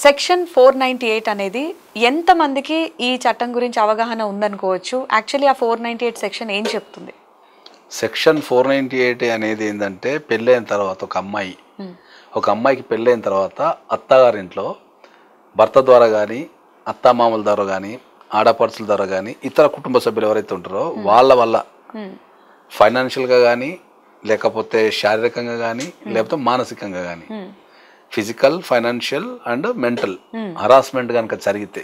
Section 498 అనేది ఎంతమందికి ఈ చట్టం గురించి అవగాహన ఉందనుకోవచ్చు? యాక్చువల్లీ ఆ 498 సెక్షన్ ఏం చెప్తుంది? సెక్షన్ 498 అనేది ఏంటంటే పెళ్ళైన తర్వాత ఒక అమ్మాయికి పెళ్ళైన తర్వాత అత్తగారింట్లో భర్త ద్వారా కానీ అత్తామామల ద్వారా కానీ ఆడపడుచుల ద్వారా కానీ ఇతర కుటుంబ సభ్యులు ఎవరైతే ఉంటారో వాళ్ళ వల్ల ఫైనాన్షియల్గా కానీ లేకపోతే శారీరకంగా కానీ లేకపోతే మానసికంగా కానీ physical, financial and mental harassment కనుక జరిగితే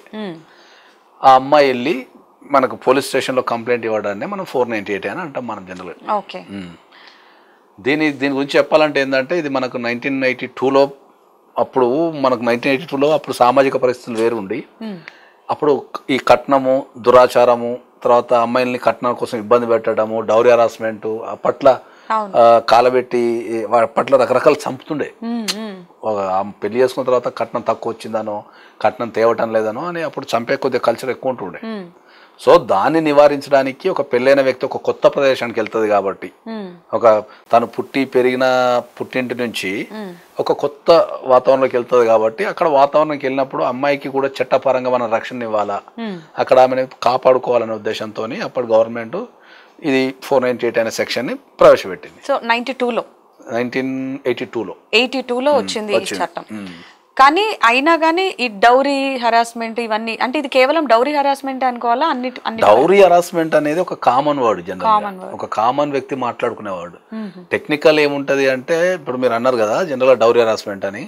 ఆ అమ్మాయి వెళ్ళి మనకు పోలీస్ స్టేషన్లో కంప్లైంట్ ఇవ్వడాన్ని మనం 498 అని అంటాం మనం జనరల్గా. దీని గురించి చెప్పాలంటే ఏంటంటే ఇది మనకు 1982లో అప్పుడు మనకు 1982లో అప్పుడు సామాజిక పరిస్థితులు వేరు ఉండి అప్పుడు ఈ కట్నము, దురాచారము, తర్వాత అమ్మాయిల్ని కట్నం కోసం ఇబ్బంది పెట్టడము, డౌరీ హరాస్మెంట్ అప్పట్లో కాలబెట్టి అప్పట్లో రకరకాలు చంపుతుండే. పెళ్లి చేసుకున్న తర్వాత కట్నం తక్కువ వచ్చిందనో కట్నం తేవటం లేదనో అని అప్పుడు చంపే కొద్దిగా కల్చర్ ఎక్కువ ఉంటుండే. సో దాన్ని నివారించడానికి ఒక పెళ్ళైన వ్యక్తి ఒక కొత్త ప్రదేశానికి వెళ్తుంది కాబట్టి ఒక తను పుట్టి పెరిగిన పుట్టింటి నుంచి ఒక కొత్త వాతావరణంలోకి వెళ్తుంది కాబట్టి అక్కడ వాతావరణంకి వెళ్ళినప్పుడు అమ్మాయికి కూడా చట్టపరంగా మనం రక్షణ ఇవ్వాలా, అక్కడ ఆమెను కాపాడుకోవాలనే ఉద్దేశంతో అప్పుడు గవర్నమెంట్ ఇది 498 అనే సెక్షన్ ని ప్రవేశపెట్టింది. సో 1982లో వచ్చింది ఈ చట్టం. కానీ అయినా కానీ ఈ డౌరీ హరాస్మెంట్ ఇవన్నీ అంటే ఇది కేవలం డౌరీ హరాస్మెంట్ అనుకోవాలా? డౌరీ హరాస్మెంట్ అనేది ఒక కామన్ వర్డ్, జనరల్ ఒక కామన్ వ్యక్తి మాట్లాడుకునే వర్డ్. టెక్నికల్ ఏముంటది అంటే ఇప్పుడు మీరు అన్నారు కదా జనరల్ డౌరీ హరాస్మెంట్ అని.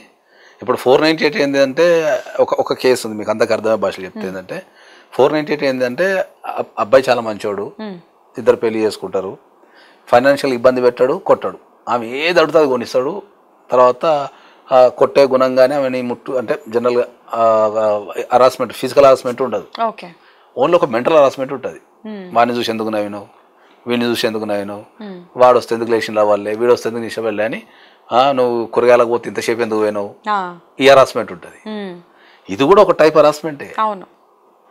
ఇప్పుడు 498 ఏంటంటే ఒక కేసు ఉంది మీకు అందరికి అర్థమయ్యే భాషలో చెప్తే ఏంటంటే 498 ఏంటంటే అబ్బాయి చాలా మంచోడు, ఇద్దరు పెళ్లి చేసుకుంటారు, ఫైనాన్షియల్ ఇబ్బంది పెట్టాడు, కొట్టాడు, ఆమె ఏది అడుగుతుంది కొనిస్తాడు, తర్వాత కొట్టే గుణంగానే ఆమెని ముట్టు అంటే జనరల్గా హరాస్మెంట్ ఫిజికల్ హరాస్మెంట్ ఉండదు, ఓన్లీ ఒక మెంటల్ హరాస్మెంట్ ఉంటుంది. వాడిని చూసి ఎందుకు నవ్వినావు, వీడిని చూసి ఎందుకు నవ్వినావు, వాడు వస్తే ఎందుకు లేచిన వాళ్ళే, వీడు వస్తే ఎందుకు నిష వెళ్ళే అని, నువ్వు కూరగాయలకు పోతే ఇంతసేపు ఎందుకు పోయినావు, ఈ హరాస్మెంట్ ఉంటుంది. ఇది కూడా ఒక టైప్ హరాస్మెంటే.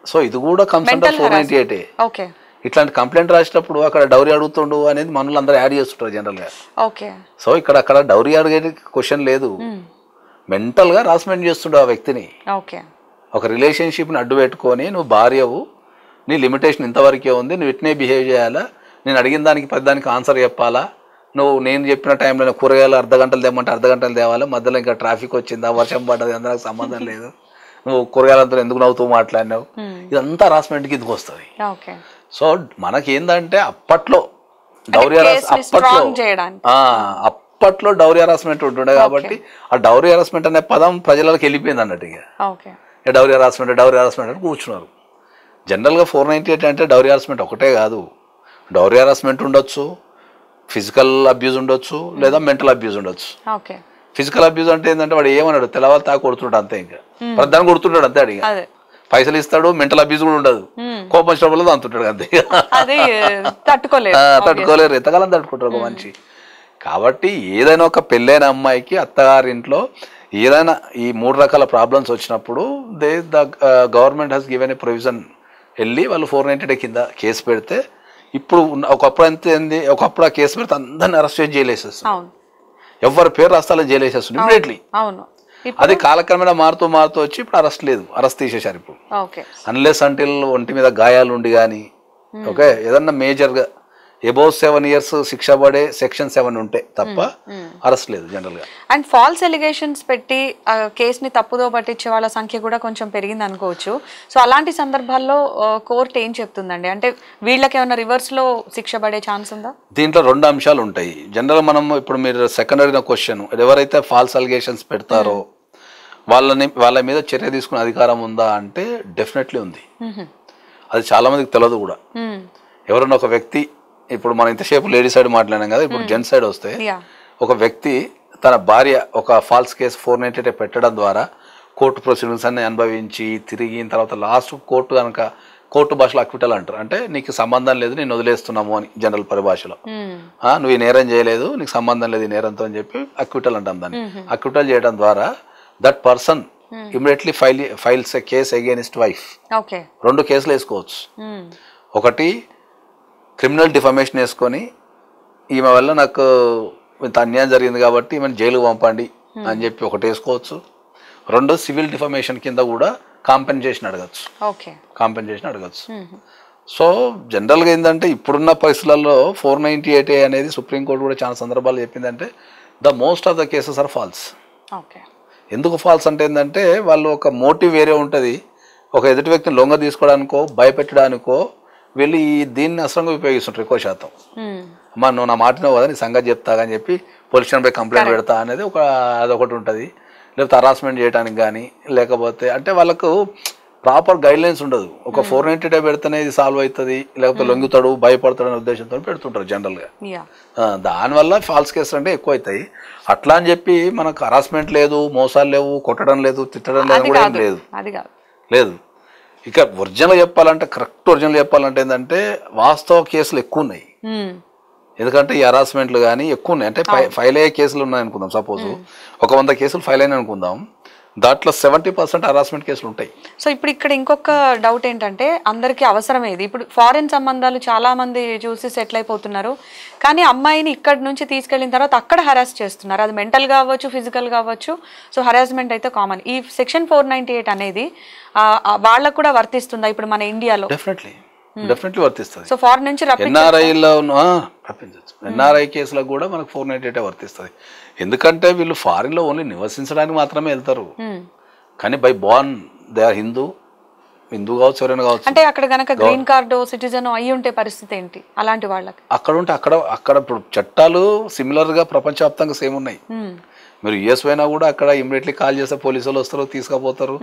సో ఇది కూడా కమ్స్ అండర్ 498. ఇట్లాంటి కంప్లైంట్ రాసేటప్పుడు అక్కడ డౌరీ అడుగుతుండు అనేది మనల్ని అందరూ యాడ్ చేస్తుంటారు జనరల్గా. సో అక్కడ డౌరీ అడిగే క్వశ్చన్ లేదు, మెంటల్ గా హరాస్మెంట్ చేస్తుండు ఆ వ్యక్తిని. ఒక రిలేషన్షిప్ని అడ్డు పెట్టుకొని నువ్వు భార్యవు, నీ లిమిటేషన్ ఇంతవరకే ఉంది, నువ్వు ఇట్నే బిహేవ్ చేయాలా, నేను అడిగిన దానికి దానికి ఆన్సర్ చెప్పాలా, నువ్వు నేను చెప్పిన టైంలో కూరగాయలు అర్ధగంటలు తెమ్మంటే అర్ధగంటలు తేవాలా, మధ్యలో ఇంకా ట్రాఫిక్ వచ్చిందా, వర్షం పడ్డది, అందరికి సంబంధం లేదు, నువ్వు కూరగాయలంతా ఎందుకు నవ్వుతూ మాట్లాడినావు, ఇదంతా హరాస్మెంట్కి ఎందుకు వస్తుంది. సో మనకేందంటే అప్పట్లో డౌరీ అప్పట్లో డౌరీ హరాస్మెంట్ ఉంటుండే కాబట్టి ఆ డౌరీ హరాస్మెంట్ అనే పదం ప్రజలకు వెళ్ళిపోయింది అన్నట్టు. ఇక డౌరీ హరాస్మెంట్ అని కూర్చున్నారు. జనరల్గా 498 అంటే డౌరీ హరాస్మెంట్ ఒకటే కాదు, డౌరీ హరాస్మెంట్ ఉండొచ్చు, ఫిజికల్ అబ్యూజ్ ఉండొచ్చు, లేదా మెంటల్ అబ్యూజ్ ఉండొచ్చు. ఫిజికల్ అబ్యూజ్ అంటే ఏంటంటే వాడు ఏమన్నాడు తెల్లవారు తాకు కొడుతుంటాడు అంతే, ఇంకా ప్రధాని కొడుతుంటాడు అంతే, అడిగి పైసలు ఇస్తాడు, మెంటల్ అబ్యూజ్ కూడా ఉండదు, కోపం వచ్చినప్పుడు అంతుంటాడు అంతే, తట్టుకోలేరు, ఎంతకాలం తట్టుకుంటారు ఒక మనిషి. కాబట్టి ఏదైనా ఒక పెళ్ళైన అమ్మాయికి అత్తగారింట్లో ఏదైనా ఈ 3 రకాల ప్రాబ్లమ్స్ వచ్చినప్పుడు the government has given a provision, వెళ్ళి వాళ్ళు 498 కింద కేసు పెడితే ఇప్పుడు ఒకప్పుడు అంతే ఏంది, ఒకప్పుడు ఆ కేసు పెడితే అందరిని అరెస్ట్ చేసి జైలు వేసేస్తుంది, ఎవరి పేరు రాస్తాలో జైలు వేసేస్తుంది ఇమ్మీడియట్లీ. అది కాలక్రమేణా మారుతూ వచ్చి ఇప్పుడు అరెస్ట్ లేదు, అరెస్ట్ తీసేశారు ఇప్పుడు. అన్లెస్ అంటిల్ ఒంటి మీద గాయాలు ఉండి కానీ ఓకే ఏదన్నా మేజర్గా అబౌవ్ 7 years శిక్ష పడే సెక్షన్ 7 ఉంటే తప్ప అరెస్ట్ లేదు జనరల్ గా. అండ్ ఫాల్స్ ఎలిగేషన్స్ పెట్టి కేసుని తప్పుదో పట్టించే వాళ్ళ సంఖ్య కూడా కొంచెం పెరిగింది అనుకోవచ్చు. సో అలాంటి సందర్భాల్లో కోర్టు ఏం చెప్తుందండి, అంటే వీళ్ళకి ఏమైనా రివర్స్ లో శిక్ష పడే ఛాన్స్ ఉందా? దీంట్లో 2 అంశాలు ఉంటాయి జనరల్. మనం ఇప్పుడు మీరు సెకండ్ అడిగిన క్వశ్చన్, ఎవరైతే ఫాల్స్ అలిగేషన్స్ పెడతారో వాళ్ళ మీద చర్య తీసుకునే అధికారం ఉందా అంటే డెఫినెట్లీ ఉంది. అది చాలా మందికి తెలియదు కూడా. ఎవరైనా ఒక వ్యక్తి, ఇప్పుడు మనం ఇంతసేపు లేడీ సైడ్ మాట్లాడినాం కదా, ఇప్పుడు జెంట్స్ సైడ్ వస్తే ఒక వ్యక్తి తన భార్య ఒక ఫాల్స్ కేసు 498 పెట్టడం ద్వారా కోర్టు ప్రొసీడింగ్స్ అన్ని అనుభవించి తిరిగిన తర్వాత లాస్ట్ కోర్టు భాషలో అక్విటల్ అంటారు, అంటే నీకు సంబంధం లేదు నేను వదిలేస్తున్నాము అని జనరల్ పరిభాషలో, నువ్వు ఈ నేరం చేయలేదు నీకు సంబంధం లేదు ఈ నేరంతో అని చెప్పి అక్విటల్ అంటాం దాన్ని. అక్విటల్ చేయడం ద్వారా that person immediately files a case against wife. 2 కేసులు వేసుకోవచ్చు. ఒకటి క్రిమినల్ డిఫమేషన్ వేసుకొని ఈమె వల్ల నాకు ఇంత అన్యాయం జరిగింది కాబట్టి ఈమెను జైలుకు పంపండి అని చెప్పి ఒకటి వేసుకోవచ్చు. రెండు సివిల్ డిఫమేషన్ కింద కూడా కాంపెన్సేషన్ అడగచ్చు. ఓకే, కాంపెన్సేషన్ అడగచ్చు. సో జనరల్గా ఏంటంటే ఇప్పుడున్న పరిస్థితులలో 498A అనేది సుప్రీంకోర్టు కూడా చాలా సందర్భాలు చెప్పిందంటే the most of the cases are false. Okay, ఎందుకు ఫాల్స్ అంటే ఏంటంటే వాళ్ళు ఒక మోటివ్ వేరే ఉంటుంది, ఒక ఎదుటి వ్యక్తిని లొంగ తీసుకోవడానికో భయపెట్టడానికో వీళ్ళు దీన్ని అసలంగా ఉపయోగిస్తుంటారు ఎక్కువ శాతం. అమ్మా నువ్వు నా మాటినవు కదా నీ సంగతి చెప్తా అని చెప్పి పోలీస్ స్టేషన్పై కంప్లైంట్ పెడతా అనేది అదొకటి ఉంటుంది. లేకపోతే హరాస్మెంట్ చేయడానికి కానీ లేకపోతే అంటే వాళ్ళకు ప్రాపర్ గైడ్ లైన్స్ ఉండదు. ఒక 498 పెడితేనే ఇది సాల్వ్ అవుతుంది, లేకపోతే లొంగుతాడు భయపడతాడు అనే ఉద్దేశంతో పెడుతుంటారు జనరల్గా. దానివల్ల ఫాల్స్ కేసులు అంటే ఎక్కువ అవుతాయి. అట్లా అని చెప్పి మనకు హరాస్మెంట్ లేదు, మోసాలు లేవు, కొట్టడం లేదు, తిట్టడం లేదు కూడా ఏం లేదు. ఇక ఒరిజినల్ చెప్పాలంటే కరెక్ట్ ఒరిజినల్ చెప్పాలంటే ఏంటంటే వాస్తవ కేసులు ఎక్కువ ఉన్నాయి. ఎందుకంటే ఈ హరాస్మెంట్లు కానీ ఎక్కువ ఉన్నాయి. అంటే ఫైల్ అయ్యే కేసులు ఉన్నాయి అనుకుందాం, సపోజ్ ఒక 100 కేసులు ఫైల్ అయినాయి అనుకుందాం, దాంట్లో 70% హరాస్మెంట్ కేసులు ఉంటాయి. సో ఇప్పుడు ఇక్కడ ఇంకొక డౌట్ ఏంటంటే అందరికీ అవసరం ఏది, ఇప్పుడు ఫారెన్ సంబంధాలు చాలా మంది చూసి సెటిల్ అయిపోతున్నారు, కానీ అమ్మాయిని ఇక్కడ నుంచి తీసుకెళ్ళిన తర్వాత అక్కడ హరాస్ చేస్తున్నారు. అది మెంటల్ కావచ్చు, ఫిజికల్ కావచ్చు. సో హరాస్మెంట్ అయితే కామన్. ఈ సెక్షన్ 498 అనేది వాళ్ళకు కూడా వర్తిస్తుందా ఇప్పుడు మన ఇండియాలో? డెఫినెట్లీ వర్తిస్తుంది. సో ఫారెన్ నుంచి ఎన్ఆర్ఐలో రప్పించవచ్చు. ఎన్ఆర్ఐ కేసులకు కూడా మనకు 498 వర్తిస్తుంది. ఎందుకంటే వీళ్ళు ఫారిన్ లో ఓన్లీ నివసించడానికి మాత్రమే వెళ్తారు, కానీ by born they are Hindu కావచ్చు, ఎవరైనా కావచ్చు. అంటే అక్కడ గనక గ్రీన్ కార్డు సిటిజన్ అయ్యి ఉంటే పరిస్థితి ఏంటి అలాంటి వాళ్ళకి? అక్కడ ఉంటే అక్కడ ఇప్పుడు చట్టాలు సిమిలర్ గా ప్రపంచవ్యాప్తంగా సేమ్ ఉన్నాయి. మీరు యుఎస్ పోయినా కూడా అక్కడ ఇమీడియట్లీ కాల్ చేస్తే పోలీసు వాళ్ళు వస్తారు, తీసుకుపోతారు.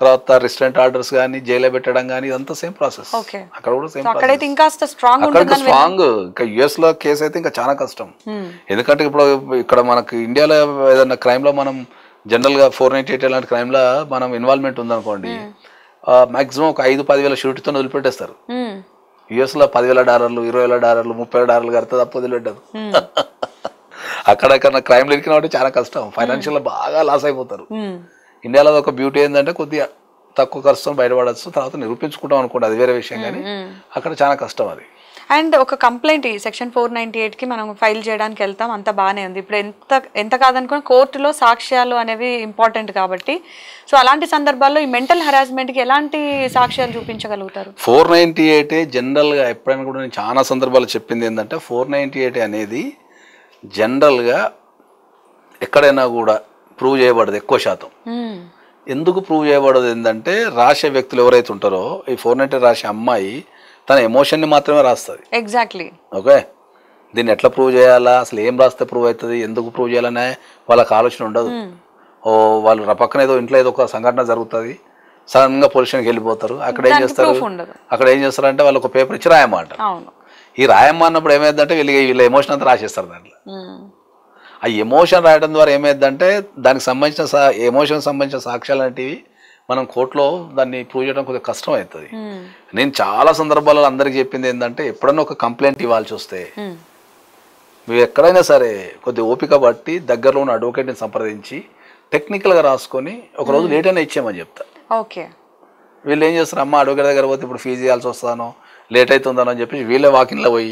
తర్వాత రెస్టారెంట్ ఆర్డర్స్ కానీ జైల్లో పెట్టడం కానీ ఇదంతా సేమ్ ప్రాసెస్. అక్కడ కూడా సేమ్ స్ట్రాంగ్. ఇంకా యుఎస్ లో కేసు అయితే ఇంకా చాలా కష్టం. ఎందుకంటే ఇప్పుడు ఇక్కడ మనకు ఇండియాలో ఏదైనా క్రైమ్ లో మనం జనరల్ గా 498 లాంటి క్రైమ్ లో మనం ఇన్వాల్వ్మెంట్ ఉందనుకోండి, మాక్సిమం ఒక 5-10 వేల షూరిటీతో వదిలిపెట్టేస్తారు. యుఎస్ లో $10,000, $20,000, $30,000 కడితే తప్ప వదిలిపెట్టదు. అక్కడక్కడ క్రైమ్ ఇరికిన అంటే చాలా కష్టం, ఫైనాన్షియల్ బాగా లాస్ అయిపోతారు. ఇండియాలో ఒక బ్యూటీ ఏంటంటే కొద్దిగా తక్కువ ఖర్చుతో బయటపడచ్చు, తర్వాత నిరూపించుకుంటాం అనుకోండి, అది వేరే విషయం. కానీ అక్కడ చాలా కష్టం అది. అండ్ ఒక కంప్లైంట్ ఈ సెక్షన్ 498కి మనం ఫైల్ చేయడానికి వెళ్తాం, అంత బాగానే ఉంది. ఇప్పుడు ఎంత కాదనుకున్నా కోర్టులో సాక్ష్యాలు అనేవి ఇంపార్టెంట్ కాబట్టి, సో అలాంటి సందర్భాల్లో ఈ మెంటల్ హెరాస్మెంట్కి ఎలాంటి సాక్ష్యాలు చూపించగలుగుతారు? 498 జనరల్గా ఎప్పుడైనా కూడా నేను చాలా సందర్భాలు చెప్పింది ఏంటంటే 498 అనేది జనరల్గా ఎక్కడైనా కూడా ప్రూవ్ చేయబడదు ఎక్కువ శాతం. ఎందుకు ప్రూవ్ చేయబడదు ఏంటంటే రాసే వ్యక్తులు ఎవరైతే ఉంటారో, ఈ 498 రాసే అమ్మాయి తన ఎమోషన్ని మాత్రమే రాస్తుంది. ఎగ్జాక్ట్లీ. ఓకే, దీన్ని ఎట్లా ప్రూవ్ చేయాలా, అసలు ఏం రాస్తే ప్రూవ్ అవుతుంది, ఎందుకు ప్రూవ్ చేయాలనే వాళ్ళకి ఆలోచన ఉండదు. వాళ్ళు పక్కన ఏదో ఇంట్లో ఏదో ఒక సంఘటన జరుగుతుంది, సడన్ గా పోలీస్ స్టేషన్కి వెళ్ళిపోతారు. అక్కడ ఏం చేస్తారంటే వాళ్ళు ఒక పేపర్ ఇచ్చి రాయమాట. ఈ రాయమ్మ అన్నప్పుడు ఏమైందంటే వీళ్ళ ఎమోషన్ అంతా రాసేస్తారు దాంట్లో. ఆ ఎమోషన్ రాయడం ద్వారా ఏమైందంటే దానికి సంబంధించిన ఎమోషన్ సంబంధించిన సాక్ష్యాలు అనేటివి మనం కోర్టులో దాన్ని ప్రూవ్ చేయడం కొద్దిగా కష్టం అవుతుంది. నేను చాలా సందర్భాలలో అందరికి చెప్పింది ఏంటంటే ఎప్పుడన్నా ఒక కంప్లైంట్ ఇవ్వాల్సి వస్తే మీరు ఎక్కడైనా సరే కొద్దిగా ఓపిక బట్టి దగ్గరలో ఉన్న అడ్వకేట్ని సంప్రదించి టెక్నికల్గా రాసుకొని ఒక రోజు లేట్ అయినా ఇచ్చేయమని చెప్తా. ఓకే, వీళ్ళు ఏం చేస్తారు, అమ్మ అడ్వకేట్ దగ్గర పోతే ఇప్పుడు ఫీజు ఇవ్వాల్సి వస్తానో లేట్ అవుతుందని అని చెప్పి వీళ్ళే వాకిన్లో పోయి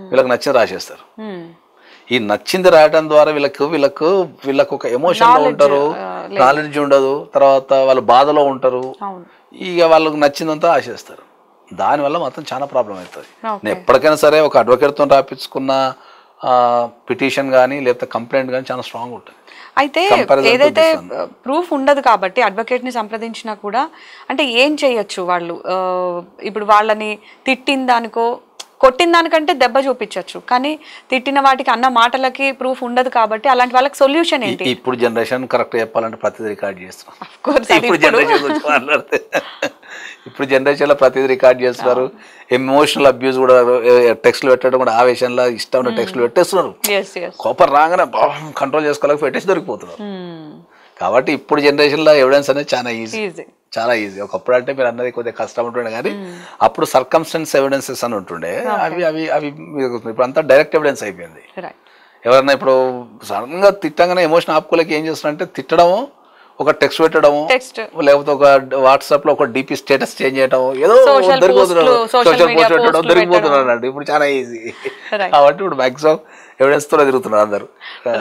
వీళ్ళకి నచ్చింది రాసేస్తారు. ఈ నచ్చింది రాయడం ద్వారా వీళ్ళకు ఒక ఎమోషన్లో ఉంటారు, నాలెడ్జ్ ఉండదు, తర్వాత వాళ్ళు బాధలో ఉంటారు, ఇక వాళ్ళకు నచ్చిందంతా రాసేస్తారు. దానివల్ల మాత్రం చాలా ప్రాబ్లం అవుతుంది. నేను ఎప్పటికైనా సరే ఒక అడ్వకేట్తో రాపించుకున్న పిటిషన్ కానీ లేకపోతే కంప్లైంట్ కానీ చాలా స్ట్రాంగ్ ఉంటుంది. అయితే ఏదైతే ప్రూఫ్ ఉండదు కాబట్టి అడ్వకేట్ని సంప్రదించినా కూడా అంటే ఏం చేయొచ్చు వాళ్ళు? ఇప్పుడు వాళ్ళని తిట్టిన దానికో కొట్టిన దానికంటే దెబ్బ చూపించవచ్చు, కానీ తిట్టిన వాటికి అన్న మాటలకి ప్రూఫ్ ఉండదు కాబట్టి అలాంటి వాళ్ళకి సొల్యూషన్ ఏంటి? ఇప్పుడు జనరేషన్ కరెక్ట్ చెప్పాలంటే ప్రతిదీ రికార్డ్ చేస్తున్నాం. ఇప్పుడు జనరేషన్ లో ప్రతిదీ రికార్డ్ చేస్తున్నారు. ఎమోషనల్ అబ్యూస్ కూడా టెక్స్ట్లు పెట్టడం కూడా ఆవేశంలో ఇష్టం ఉన్న టెక్స్ట్లు పెట్టేస్తున్నారు. కోపం రాగానే కంట్రోల్ చేసుకోలేక పెట్టేసి దొరికిపోతున్నారు. కాబట్టి ఇప్పుడు జనరేషన్ లో ఎవిడెన్స్ అనేది చాలా ఈజీ. ఒకప్పుడు అంటే మీరు అన్నది కొద్దిగా కష్టం ఉంటుండే, కానీ అప్పుడు సర్కమ్స్టెన్స్ ఎవిడెన్సెస్ అని ఉంటుండే, అవి ఇప్పుడు అంతా డైరెక్ట్ ఎవిడెన్స్ అయిపోయింది. ఎవరన్నా ఇప్పుడు సడన్ గా తిట్టంగానే ఎమోషన్ ఆపుకోలేక ఏం చేస్తున్నారంటే తిట్టడము, ఒక టెక్స్ట్ పెట్టడము, లేకపోతే ఒక వాట్సాప్ లో ఒక డిపి స్టేటస్ చేంజ్ చేయడం, ఏదో దొరికిపోతున్నారు, సోషల్ పోస్ట్ పెట్టడం దొరికిపోతున్నారు అండి. ఇప్పుడు చాలా ఈజీ కాబట్టి ఇప్పుడు మాక్సిమం ఎవిడెన్స్ తో తిరుగుతున్నారు అందరు.